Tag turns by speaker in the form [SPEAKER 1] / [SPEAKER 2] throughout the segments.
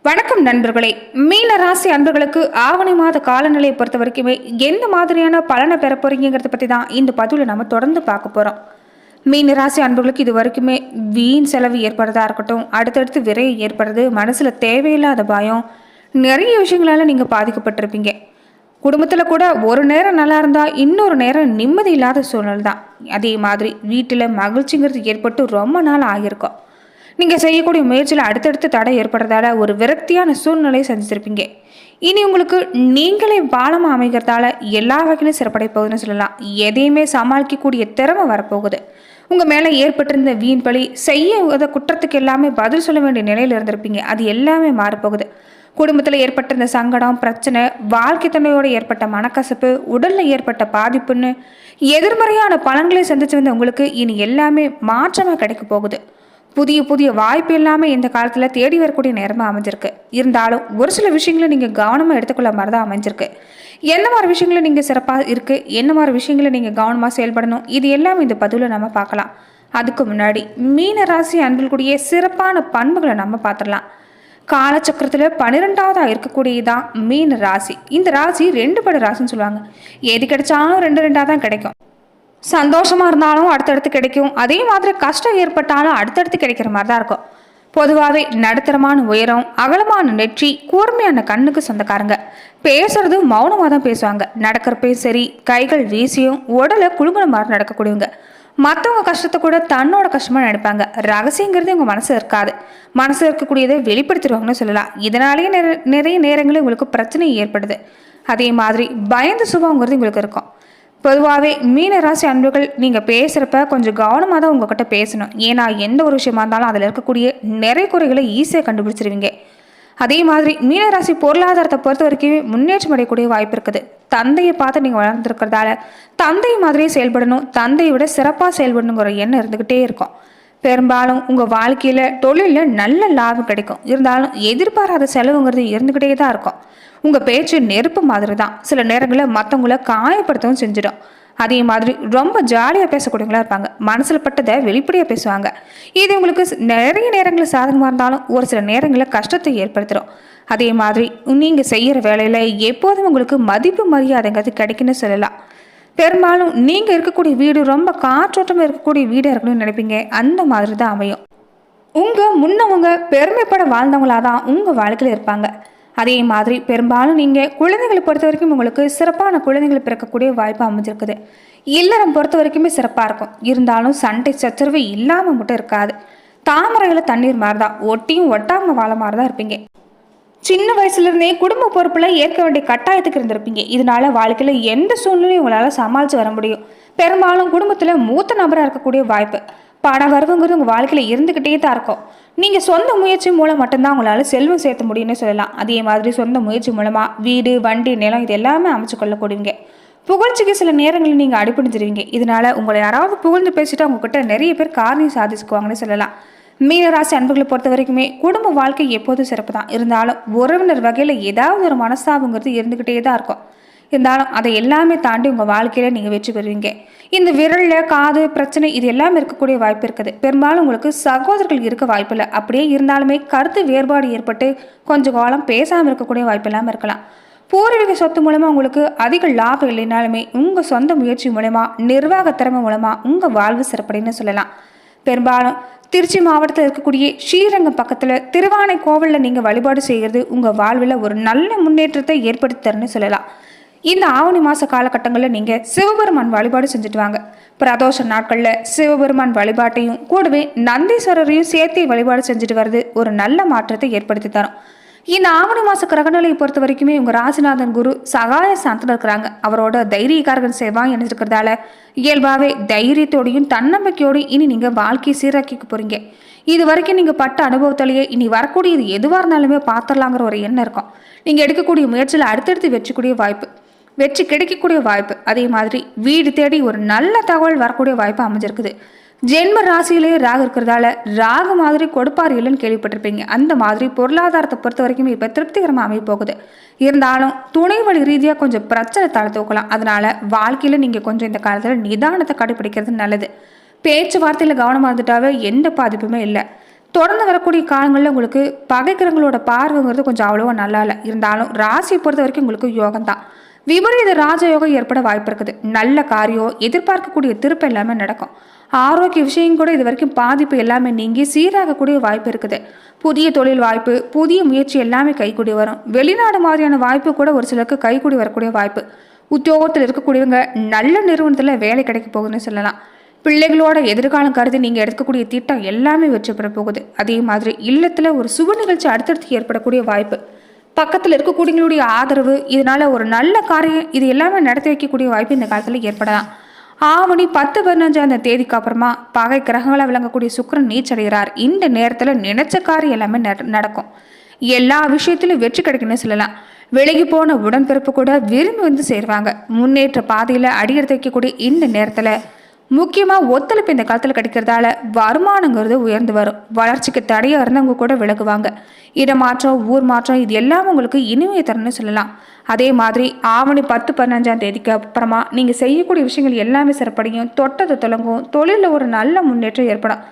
[SPEAKER 1] வணக்கம் நண்பர்களே. மீன ராசி அன்பர்களுக்கு ஆவணி மாத காலநிலையை பொறுத்த வரைக்குமே எந்த மாதிரியான பலனை பெற போறீங்கிறத பற்றி தான் இந்த பதிவில் நம்ம தொடர்ந்து பார்க்க போகிறோம். மீன ராசி அன்பர்களுக்கு இது வரைக்குமே வீண் செலவு ஏற்படுறதா இருக்கட்டும், அடுத்தடுத்து விரைவு ஏற்படுறது, மனசில் தேவையில்லாத பயம், நிறைய விஷயங்களால நீங்கள் பாதிக்கப்பட்டிருப்பீங்க. குடும்பத்தில் கூட ஒரு நேரம் நல்லா இருந்தால் இன்னொரு நேரம் நிம்மதி இல்லாத சூழ்நிலை தான். அதே மாதிரி வீட்டில் மகிழ்ச்சிங்கிறது ஏற்பட்டு ரொம்ப நாள் ஆகியிருக்கும். நீங்கள் செய்யக்கூடிய முயற்சியில் அடுத்தடுத்து தடை ஏற்படுறதால ஒரு விரக்தியான சூழ்நிலையை சந்திச்சிருப்பீங்க. இனி உங்களுக்கு நீங்களே பாலமாக அமைகிறதால எல்லா வகையிலும் சிறப்படை போகுதுன்னு சொல்லலாம். எதையுமே சமாளிக்கக்கூடிய திறமை வரப்போகுது. உங்கள் மேலே ஏற்பட்டிருந்த வீண் பழி, செய்ய குற்றத்துக்கு எல்லாமே பதில் சொல்ல வேண்டிய நிலையில் இருந்திருப்பீங்க. அது எல்லாமே மாறப்போகுது. குடும்பத்தில் ஏற்பட்டிருந்த சங்கடம், பிரச்சனை, வாழ்க்கை துணையோடு ஏற்பட்ட மனக்கசப்பு, உடலில் ஏற்பட்ட பாதிப்புன்னு எதிர்மறையான பலன்களை சந்திச்சு வந்த உங்களுக்கு இனி எல்லாமே மாற்றமாக கிடைக்க போகுது. புதிய புதிய வாய்ப்பு எல்லாமே இந்த காலத்தில் தேடி வரக்கூடிய நேரமாக அமைஞ்சிருக்கு. இருந்தாலும் ஒரு சில விஷயங்களை நீங்கள் கவனமாக எடுத்துக்கொள்ள மாதிரி தான் அமைஞ்சிருக்கு. என்ன மாதிரி விஷயங்களை நீங்கள் சிறப்பாக இருக்குது, என்ன மாதிரி விஷயங்களை நீங்கள் கவனமாக செயல்படணும், இது எல்லாமே இந்த பதிவில் நம்ம பார்க்கலாம். அதுக்கு முன்னாடி மீன ராசி அன்பர்களுடைய சிறப்பான பண்புகளை நம்ம பார்த்துடலாம். காலச்சக்கரத்தில் 12வதாக இருக்கக்கூடியதான் மீன ராசி. இந்த ராசி 2 பட ராசின்னு சொல்லுவாங்க. எது கிடைச்சாலும் 2 தான் கிடைக்கும். சந்தோஷமாக இருந்தாலும் அடுத்தடுத்து கிடைக்கும். அதே மாதிரி கஷ்டம் ஏற்பட்டாலும் அடுத்தடுத்து கிடைக்கிற மாதிரி தான் இருக்கும். பொதுவாகவே நடுத்தரமான உயரம், அகலமான நெற்றி, கூர்மையான கண்ணுக்கு சொந்தக்காரங்க. பேசுறது மௌனமாக தான் பேசுவாங்க. நடக்கிறப்பையும் சரி, கைகள் வீசியும் உடலை குழுங்குன மாதிரி நடக்கக்கூடியவங்க. மற்றவங்க கஷ்டத்தை கூட தன்னோட கஷ்டமாக நினைப்பாங்க. ரகசியங்கிறது உங்கள் மனசு இருக்காது. மனசு இருக்கக்கூடியதை வெளிப்படுத்திடுவாங்கன்னு சொல்லலாம். இதனாலேயே நிறைய நேரங்களில் உங்களுக்கு பிரச்சனை ஏற்படுது. அதே மாதிரி பயந்து சுபாவங்கிறது உங்களுக்கு இருக்கும். பொதுவாகவே மீன ராசி அன்புகள் நீங்கள் பேசுகிறப்ப கொஞ்சம் கவனமாக தான் உங்கள்கிட்ட பேசணும். ஏன்னா எந்த ஒரு விஷயமா இருந்தாலும் அதில் இருக்கக்கூடிய நிறை குறைகளை ஈஸியாக கண்டுபிடிச்சிருவீங்க. அதே மாதிரி மீனராசி பொருளாதாரத்தை பொறுத்த வரைக்கும் முன்னேற்றம் அடையக்கூடிய வாய்ப்பு இருக்குது. தந்தையை பார்த்து நீங்கள் வளர்ந்துருக்கிறதால தந்தை மாதிரியே செயல்படணும், தந்தையை விட சிறப்பாக செயல்படணுங்கிற எண்ணம் இருந்துக்கிட்டே இருக்கும். பெரும்பாலும் உங்கள் வாழ்க்கையில் தொழிலில் நல்ல லாபம் கிடைக்கும். இருந்தாலும் எதிர்பாராத செலவுங்கிறது இருந்துக்கிட்டே தான் இருக்கும். உங்கள் பேச்சு நெருப்பு மாதிரி தான். சில நேரங்களில் மற்றவங்கள காயப்படுத்தவும் செஞ்சிடும். அதே மாதிரி ரொம்ப ஜாலியாக பேசக்கூடியவங்களா இருப்பாங்க. மனசில் பட்டதை வெளிப்படையாக பேசுவாங்க. இது உங்களுக்கு நிறைய நேரங்களில் சாதகமாக இருந்தாலும் ஒரு சில நேரங்களில் கஷ்டத்தை ஏற்படுத்திடும். அதே மாதிரி நீங்கள் செய்கிற வேலையில் எப்போதும் உங்களுக்கு மதிப்பு மரியாதைங்கிறது கிடைக்குன்னு சொல்லலாம். பெரும்பாலும் நீங்கள் இருக்கக்கூடிய வீடு ரொம்ப காற்றோட்டமாக இருக்கக்கூடிய வீடாக இருக்கணும்னு நினைப்பீங்க. அந்த மாதிரி தான் அமையும். முன்னவங்க பெருமைப்பட வாழ்ந்தவங்களாக தான் உங்கள் வாழ்க்கையில் இருப்பாங்க. அதே மாதிரி பெரும்பாலும் நீங்கள் குழந்தைகளை பொறுத்த வரைக்கும் உங்களுக்கு சிறப்பான குழந்தைகளை பிறக்கக்கூடிய வாய்ப்பு அமைஞ்சிருக்குது. இல்லறம் பொறுத்த வரைக்குமே சிறப்பாக இருக்கும். இருந்தாலும் சண்டை சச்சரவு இல்லாமல் மட்டும் இருக்காது. தாமரையில் தண்ணீர் மாதிரி தான், ஒட்டியும் ஒட்டாமல் வாழ மாதிரி தான் இருப்பீங்க. சின்ன வயசுலேருந்தே குடும்ப பொறுப்பில் ஏற்க வேண்டிய கட்டாயத்துக்கு இருந்திருப்பீங்க. இதனால வாழ்க்கையில் எந்த சூழ்நிலையும் உங்களால் சமாளித்து வர முடியும். பெரும்பாலும் குடும்பத்தில் மூத்த நபராக இருக்கக்கூடிய வாய்ப்பு, பண வரவுங்கிறது உங்கள் வாழ்க்கையில் இருந்துக்கிட்டே தான் இருக்கும். நீங்கள் சொந்த முயற்சி மூலம் மட்டும்தான் உங்களால் செல்வம் சேர்த்த முடியும்னு சொல்லலாம். அதே மாதிரி சொந்த முயற்சி மூலமாக வீடு, வண்டி, நிலம் இது எல்லாமே அமைச்சு கொள்ளக்கூடியவங்க. புகழ்ச்சிக்கு சில நேரங்களில் நீங்கள் அடிபணிஞ்சிருவீங்க. இதனால உங்களை யாராவது புகழ்ந்து பேசிட்டு அவங்ககிட்ட நிறைய பேர் காரியம் சாதிச்சுக்குவாங்கன்னு சொல்லலாம். மீனராசி அன்புகளை பொறுத்த வரைக்குமே குடும்ப வாழ்க்கை எப்போதும் சிறப்பு தான். இருந்தாலும் உறவினர் வகையில் ஏதாவது ஒரு மனஸ்தாபங்கிறது இருந்துக்கிட்டே தான் இருக்கும். இருந்தாலும் அதை எல்லாமே தாண்டி உங்கள் வாழ்க்கையில் நீங்கள் வெற்றி பெறுவீங்க. இந்த விரலில் காது பிரச்சனை இது எல்லாமே இருக்கக்கூடிய வாய்ப்பு இருக்குது. பெரும்பாலும் உங்களுக்கு சகோதரர்கள் இருக்க வாய்ப்பு இல்லை. அப்படியே இருந்தாலுமே கருத்து வேறுபாடு ஏற்பட்டு கொஞ்சம் காலம் பேசாமல் இருக்கக்கூடிய வாய்ப்பு இல்லாமல் இருக்கலாம். பூர்வீக சொத்து மூலமாக உங்களுக்கு அதிக லாபம் இல்லைனாலுமே உங்கள் சொந்த முயற்சி மூலமா, நிர்வாக திறமை மூலமாக உங்கள் வாழ்வு சிறப்படைன்னு சொல்லலாம். பெரும்பாலும் திருச்சி மாவட்டத்தில் இருக்கக்கூடிய ஸ்ரீரங்கம் பக்கத்தில் திருவானை கோவிலில் நீங்கள் வழிபாடு செய்கிறது உங்கள் வாழ்வில் ஒரு நல்ல முன்னேற்றத்தை ஏற்படுத்தி தரணும்னு சொல்லலாம். இந்த ஆவணி மாத காலகட்டங்களில் நீங்கள் சிவபெருமான் வழிபாடு செஞ்சுட்டு வாங்க. பிரதோஷ நாட்களில் சிவபெருமான் வழிபாட்டையும் கூடவே நந்தீஸ்வரரையும் சேர்த்து வழிபாடு செஞ்சுட்டு வர்றது ஒரு நல்ல மாற்றத்தை ஏற்படுத்தி தரும். இந்த ஆவணி மாத கிரகநிலையை பொறுத்த வரைக்குமே உங்கள் ராசிநாதன் குரு சகாய சாந்தத்தில் இருக்கிறாங்க. அவரோட தைரியக்காரகன் சேவாங்க என்ன இருக்கிறதால இயல்பாகவே தைரியத்தோடையும் தன்னம்பிக்கையோடையும் இனி நீங்கள் வாழ்க்கையை சீராக்கிக்க போகிறீங்க. இது வரைக்கும் நீங்கள் பட்ட அனுபவத்திலேயே இனி வரக்கூடியது எதுவாக இருந்தாலுமே பார்த்துடலாங்கிற ஒரு எண்ணம் இருக்கும். நீங்கள் எடுக்கக்கூடிய முயற்சியில் அடுத்தடுத்து வெற்றி கிடைக்கக்கூடிய வாய்ப்பு. அதே மாதிரி வீடு தேடி ஒரு நல்ல தகவல் வரக்கூடிய வாய்ப்பு அமைஞ்சிருக்குது. ஜென்ம ராசியிலே ராகு இருக்கிறதால ராகு மாதிரி கொடுப்பார் இல்லைன்னு கேள்விப்பட்டிருப்பீங்க. அந்த மாதிரி பொருளாதாரத்தை பொறுத்த வரைக்கும் இப்போ திருப்திகரமாக அமைய போகுது. இருந்தாலும் துணை வழி ரீதியாக கொஞ்சம் பிரச்சனை தலை தூக்கலாம். அதனால வாழ்க்கையில் நீங்கள் கொஞ்சம் இந்த காலத்தில் நிதானத்தை கடைபிடிக்கிறது நல்லது. பேச்சுவார்த்தையில் கவனமாக இருந்துட்டாவே எந்த பாதிப்புமே இல்லை. தொடர்ந்து வரக்கூடிய காலங்களில் உங்களுக்கு பகைக்கிரங்களோட பார்வைங்கிறது கொஞ்சம் அவ்வளோவா நல்லா இல்லை. இருந்தாலும் ராசியை பொறுத்த வரைக்கும் உங்களுக்கு யோகம் தான். விபரீத ராஜயோகம் ஏற்பட வாய்ப்பு இருக்குது. நல்ல காரியம், எதிர்பார்க்கக்கூடிய திருப்பம் எல்லாமே நடக்கும். ஆரோக்கிய விஷயம் கூட இது வரைக்கும் பாதிப்பு எல்லாமே நீங்கி சீராகக்கூடிய வாய்ப்பு இருக்குது. புதிய தொழில் வாய்ப்பு, புதிய முயற்சி எல்லாமே கைக்கூடி வரும். வெளிநாடு மாதிரியான வாய்ப்பு கூட ஒரு சிலருக்கு கைக்கூடி வரக்கூடிய வாய்ப்பு. உத்தியோகத்தில் இருக்கக்கூடியவங்க நல்ல நிறுவனத்தில் வேலை கிடைக்க போகுதுன்னு சொல்லலாம். பிள்ளைகளோட எதிர்காலம் கருதி நீங்கள் எடுக்கக்கூடிய திட்டம் எல்லாமே வெற்றி பெற போகுது. அதே மாதிரி இல்லத்தில் ஒரு சுப நிகழ்ச்சி அடுத்தடுத்து ஏற்படக்கூடிய வாய்ப்பு, பக்கத்தில் இருக்கக்கூடியவங்களுடைய ஆதரவு, இதனால ஒரு நல்ல காரியம் இது எல்லாமே நடத்தி வைக்கக்கூடிய வாய்ப்பு இந்த காலத்தில் ஏற்படலாம். ஆவணி 10-15 தேதிக்கு அப்புறமா பகை கிரகங்களாக விளங்கக்கூடிய சுக்கிரன் நீச்சடைகிறார். இந்த நேரத்தில் நினைச்ச காரியம் எல்லாமே நடக்கும். எல்லா விஷயத்திலும் வெற்றி கிடைக்குன்னு சொல்லலாம். விலகி போன உடன்பிறப்பு கூட விரும்பி வந்து சேருவாங்க. முன்னேற்ற பாதையில் அடியெடுத்து வைக்கக்கூடிய இந்த நேரத்தில் முக்கியமாக ஒத்துழைப்பு இந்த காலத்தில் கிடைக்கிறதால வருமானங்கிறது உயர்ந்து வரும். வளர்ச்சிக்கு தடையாக இருந்தவங்க கூட விலகுவாங்க. இடமாற்றம், ஊர் மாற்றம் இது எல்லாம் உங்களுக்கு இனிமையை தரணும்னு சொல்லலாம். அதே மாதிரி ஆவணி 10-15 தேதிக்கு அப்புறமா நீங்கள் செய்யக்கூடிய விஷயங்கள் எல்லாமே சிறப்படையும். தொட்டது தொடங்கும். தொழிலில் ஒரு நல்ல முன்னேற்றம் ஏற்படும்.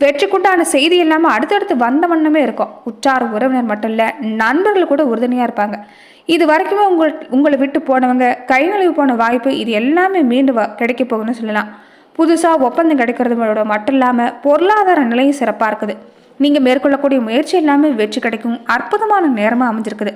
[SPEAKER 1] வெற்றிக்குண்டான செய்தி இல்லாமல் அடுத்தடுத்து வந்த வண்ணமே இருக்கும். உற்றார் உறவினர் மட்டும் இல்லை, நண்பர்கள் கூட உறுதுணையாக இருப்பாங்க. இது வரைக்குமே உங்களை விட்டு போனவங்க, கை நழுவி போன வாய்ப்பு இது எல்லாமே மீண்டும் கிடைக்க போகுதுன்னு சொல்லலாம். புதுசாக ஒப்பந்தம் கிடைக்கிறது மட்டும் இல்லாமல் பொருளாதார நிலையும் சிறப்பாக இருக்குது. நீங்கள் மேற்கொள்ளக்கூடிய முயற்சி எல்லாமே வெற்றி கிடைக்கும். அற்புதமான நேரமாக அமைஞ்சிருக்குது.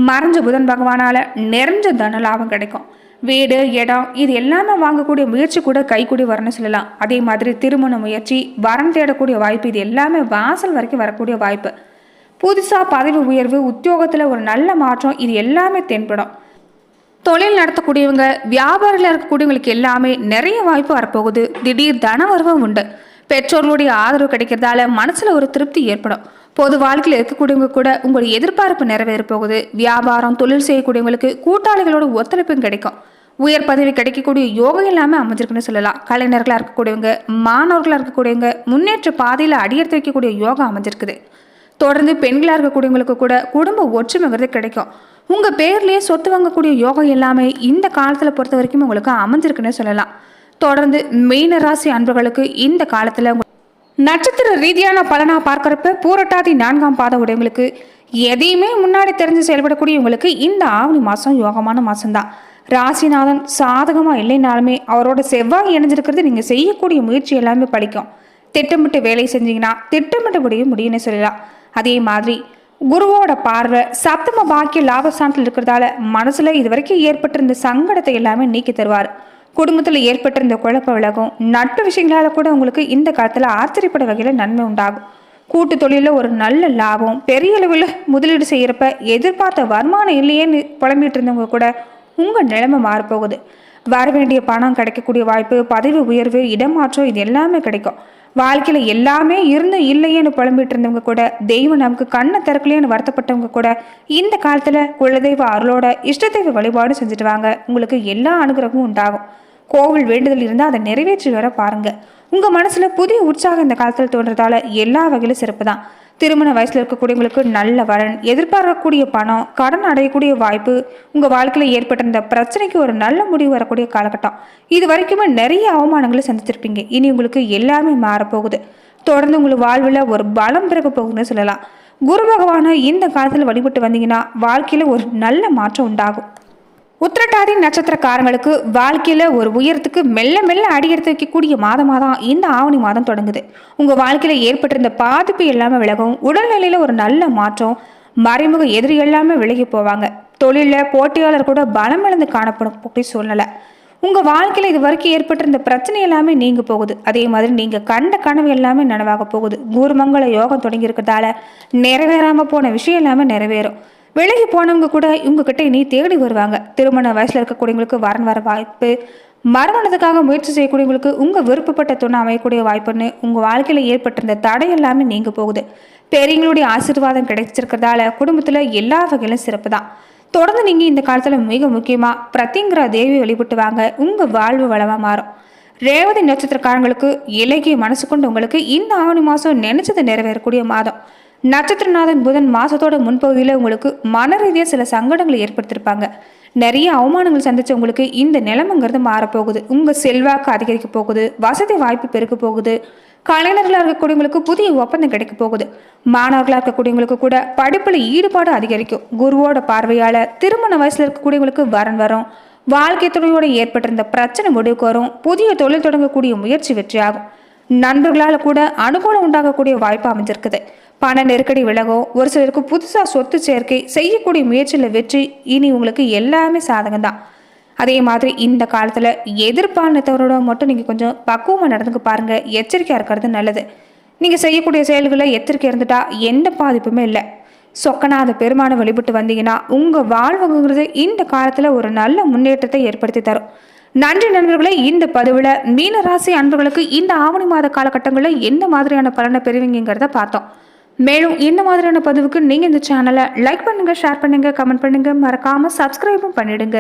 [SPEAKER 1] மறைஞ்ச புதன் பகவானால் நிறைஞ்ச தன லாபம் கிடைக்கும். வீடு, இடம் இது எல்லாமே வாங்கக்கூடிய முயற்சி கூட கைக்கூடி வரணும்னு சொல்லலாம். அதே மாதிரி திருமண முயற்சி, வரன் தேடக்கூடிய வாய்ப்பு இது எல்லாமே வாசல் வரைக்கும் வரக்கூடிய வாய்ப்பு. புதுசாக பதவி உயர்வு, உத்தியோகத்தில் ஒரு நல்ல மாற்றம் இது எல்லாமே தென்படும். தொழில் நடத்தக்கூடியவங்க, வியாபாரில் இருக்கக்கூடியவங்களுக்கு எல்லாமே நிறைய வாய்ப்பு வரப்போகுது. திடீர் தனவரவும் உண்டு. பெற்றோர்களுடைய ஆதரவு கிடைக்கிறதால மனசில் ஒரு திருப்தி ஏற்படும். பொது வாழ்க்கையில் இருக்கக்கூடியவங்க கூட உங்களுடைய எதிர்பார்ப்பு நிறைவேற போகுது. வியாபாரம், தொழில் செய்யக்கூடியவங்களுக்கு கூட்டாளிகளோட ஒத்துழைப்பும் கிடைக்கும். உயர் பதவி கிடைக்கக்கூடிய யோகம் எல்லாமே அமைஞ்சிருக்குன்னு சொல்லலாம். கலைஞர்களாக இருக்கக்கூடியவங்க, மாணவர்களாக இருக்கக்கூடியவங்க முன்னேற்ற பாதையில் அடியெடுத்து வைக்கக்கூடிய யோகம் அமைஞ்சிருக்குது. தொடர்ந்து பெண்களாக இருக்கக்கூடியவங்களுக்கு கூட குடும்ப ஒற்றுமைங்கிறது கிடைக்கும். உங்கள் பேர்லேயே சொத்து வாங்கக்கூடிய யோகம் எல்லாமே இந்த காலத்தில் பொறுத்த வரைக்கும் உங்களுக்கு அமைஞ்சிருக்குன்னு சொல்லலாம். தொடர்ந்து மீன ராசி அன்பர்களுக்கு இந்த காலத்தில் நட்சத்திர ரீதியான பலனாக பார்க்குறப்ப பூரட்டாதி 4ஆம் பாத உடையவங்களுக்கு எதையுமே முன்னாடி தெரிஞ்சு செயல்படக்கூடியவங்களுக்கு இந்த ஆவணி மாதம் யோகமான மாதம்தான். ராசிநாதன் சாதகமாக இல்லைனாலுமே அவரோட செவ்வாய் இணைஞ்சிருக்கிறது நீங்கள் செய்யக்கூடிய முயற்சி எல்லாமே படிக்கும். திட்டமிட்டு வேலை செஞ்சீங்கன்னா திட்டமிட்டபடியும் முடியும்னு சொல்லலாம். அதே மாதிரி குருவோட பார்வை சப்தம பாக்கிய லாபஸ்தானத்தில் இருக்கிறதால மனசுல இது வரைக்கும் ஏற்பட்டிருந்த சங்கடத்தை எல்லாமே நீக்கி தருவார். குடும்பத்தில் ஏற்பட்டிருந்த குழப்ப விலகும். நட்பு விஷயங்களால கூட உங்களுக்கு இந்த காலத்தில் ஆச்சரியப்பட வகையில் நன்மை உண்டாகும். கூட்டு தொழிலில் ஒரு நல்ல லாபம். பெரிய அளவில் முதலீடு செய்கிறப்ப எதிர்பார்த்த வருமானம் இல்லையேன்னு புலம்பிட்டு இருந்தவங்க கூட உங்கள் நிலைமை மாறப்போகுது. வர வேண்டிய பணம் கிடைக்கக்கூடிய வாய்ப்பு, பதவி உயர்வு, இடமாற்றம் இது எல்லாமே கிடைக்கும். வாழ்க்கையில் எல்லாமே இருந்தும் இல்லையேன்னு புலம்பிட்டு இருந்தவங்க கூட, தெய்வம் நமக்கு கண்ணை திறக்கலையேன்னு வருத்தப்பட்டவங்க கூட இந்த காலத்தில் குலதெய்வ அருளோட இஷ்டதெய்வ வழிபாடு செஞ்சுட்டு வாங்க. உங்களுக்கு எல்லா அனுகிரகமும் உண்டாகும். கோவில் வேண்டுதல் இருந்தால் அதை நிறைவேற்றி வர பாருங்க. உங்கள் மனசில் புதிய உற்சாகம் இந்த காலத்தில் தோன்றதால எல்லா வகையிலும் சிறப்பு தான். திருமண வயசில் இருக்கக்கூடியவங்களுக்கு நல்ல வரன், எதிர்பார்க்கக்கூடிய பணம், கடன் அடையக்கூடிய வாய்ப்பு, உங்கள் வாழ்க்கையில் ஏற்பட்டிருந்த பிரச்சனைக்கு ஒரு நல்ல முடிவு வரக்கூடிய காலகட்டம். இது வரைக்குமே நிறைய அவமானங்களை சந்திச்சிருப்பீங்க. இனி உங்களுக்கு எல்லாமே மாறப்போகுது. தொடர்ந்து உங்களுக்கு வாழ்வில் ஒரு பலம் பிறக்க போகுதுன்னு சொல்லலாம். குரு பகவானை இந்த காலத்தில் வழிபட்டு வந்தீங்கன்னா வாழ்க்கையில் ஒரு நல்ல மாற்றம் உண்டாகும். உத்திரட்டாதி நட்சத்திரக்காரங்களுக்கு வாழ்க்கையில் ஒரு உயரத்துக்கு மெல்ல மெல்ல அடியெடுத்து வைக்கக்கூடிய மாதமாக தான் இந்த ஆவணி மாதம் தொடங்குது. உங்கள் வாழ்க்கையில் ஏற்பட்டிருந்த பாதிப்பு எல்லாமே விலகும். உடல்நிலையில் ஒரு நல்ல மாற்றம். மறைமுக எதிரி எல்லாமே விலகி போவாங்க. தொழிலில் போட்டியாளர் கூட பலம் இழந்து காணப்படும் சூழ்நிலை. உங்கள் வாழ்க்கையில் இது வரைக்கும் ஏற்பட்டிருந்த பிரச்சனை எல்லாமே நீங்க போகுது. அதே மாதிரி நீங்கள் கண்ட கனவு எல்லாமே நனவாக போகுது. குருமங்கள யோகம் தொடங்கி இருக்கிறதால நிறைவேறாமல் போன விஷயம் எல்லாமே நிறைவேறும். விலகி போனவங்க கூட உங்ககிட்ட இனி தேடி வருவாங்க. திருமண வயசுல இருக்கக்கூடியவங்களுக்கு வரன் வர வாய்ப்பு, மறுமணத்துக்காக முயற்சி செய்யக்கூடியவங்களுக்கு உங்கள் விருப்பப்பட்ட துணை அமையக்கூடிய வாய்ப்புன்னு உங்கள் வாழ்க்கையில் ஏற்பட்டிருந்த தடை எல்லாமே நீங்க போகுது. பெரியவங்களுடைய ஆசீர்வாதம் கிடைச்சிருக்கிறதால குடும்பத்தில் எல்லா வகையிலும் சிறப்பு தான். தொடர்ந்து நீங்கள் இந்த காலத்தில் மிக முக்கியமாக பிரத்திங்கிற தேவி வழிபட்டு வாங்க. உங்கள் வாழ்வு வளமாக மாறும். ரேவதி நட்சத்திரக்காரங்களுக்கு இலகிய மனசு கொண்டு உங்களுக்கு இந்த ஆவணி மாதம் நினைச்சது நிறைவேறக்கூடிய மாதம். நட்சத்திரநாதன் புதன் மாதத்தோட முன்பகுதியில் உங்களுக்கு மன ரீதியாக சில சங்கடங்களை ஏற்படுத்தியிருப்பாங்க. நிறைய அவமானங்கள் சந்திச்சு உங்களுக்கு இந்த நிலைமைங்கிறது மாறப்போகுது. உங்கள் செல்வாக்கு அதிகரிக்க போகுது. வசதி வாய்ப்பு பெருக்க போகுது. கலைஞர்களாக இருக்கக்கூடியவங்களுக்கு புதிய ஒப்பந்தம் கிடைக்க போகுது. மாணவர்களாக இருக்கக்கூடியவங்களுக்கு கூட படிப்புல ஈடுபாடு அதிகரிக்கும். குருவோட பார்வையால திருமண வயசுல இருக்கக்கூடியவங்களுக்கு வரன் வரும். வாழ்க்கை துணையோட ஏற்பட்டிருந்த பிரச்சனை முடிவுக்கு வரும். புதிய தொழில் தொடங்கக்கூடிய முயற்சி வெற்றியாகும். நண்பர்களால் கூட அனுகூலம் உண்டாகக்கூடிய வாய்ப்பு அமைஞ்சிருக்குது. பண நெருக்கடி விலகும். ஒரு சிலருக்கு புதுசா சொத்து சேர்க்கை செய்யக்கூடிய முயற்சியில வெற்றி. இனி உங்களுக்கு எல்லாமே சாதகம் தான். அதே மாதிரி இந்த காலத்துல எதிர்பாலினத்தவரோட மட்டும் நீங்க கொஞ்சம் பக்குவமா நடந்துக்க பாருங்க. எச்சரிக்கையா இருக்கிறது நல்லது. நீங்க செய்யக்கூடிய செயல்களை எச்சரிக்கை இருந்துட்டா எந்த பாதிப்புமே இல்லை. சொக்கநாத பெருமானை வழிபட்டு வந்தீங்கன்னா உங்க வாழ்வுங்கிறது இந்த காலத்துல ஒரு நல்ல முன்னேற்றத்தை ஏற்படுத்தி தரும். நன்றி நண்பர்களே. இந்த பதிவுல மீன ராசி அன்பர்களுக்கு இந்த ஆவணி மாத காலகட்டங்களில் எந்த மாதிரியான பலனை பெறுவீங்கிறத பார்த்தோம். மேலும் இந்த மாதிரியான பதிவுக்கு நீங்க இந்த சேனலை லைக் பண்ணுங்க, ஷேர் பண்ணுங்க, கமெண்ட் பண்ணுங்க, மறக்காம சப்ஸ்கிரைபும் பண்ணிடுங்க.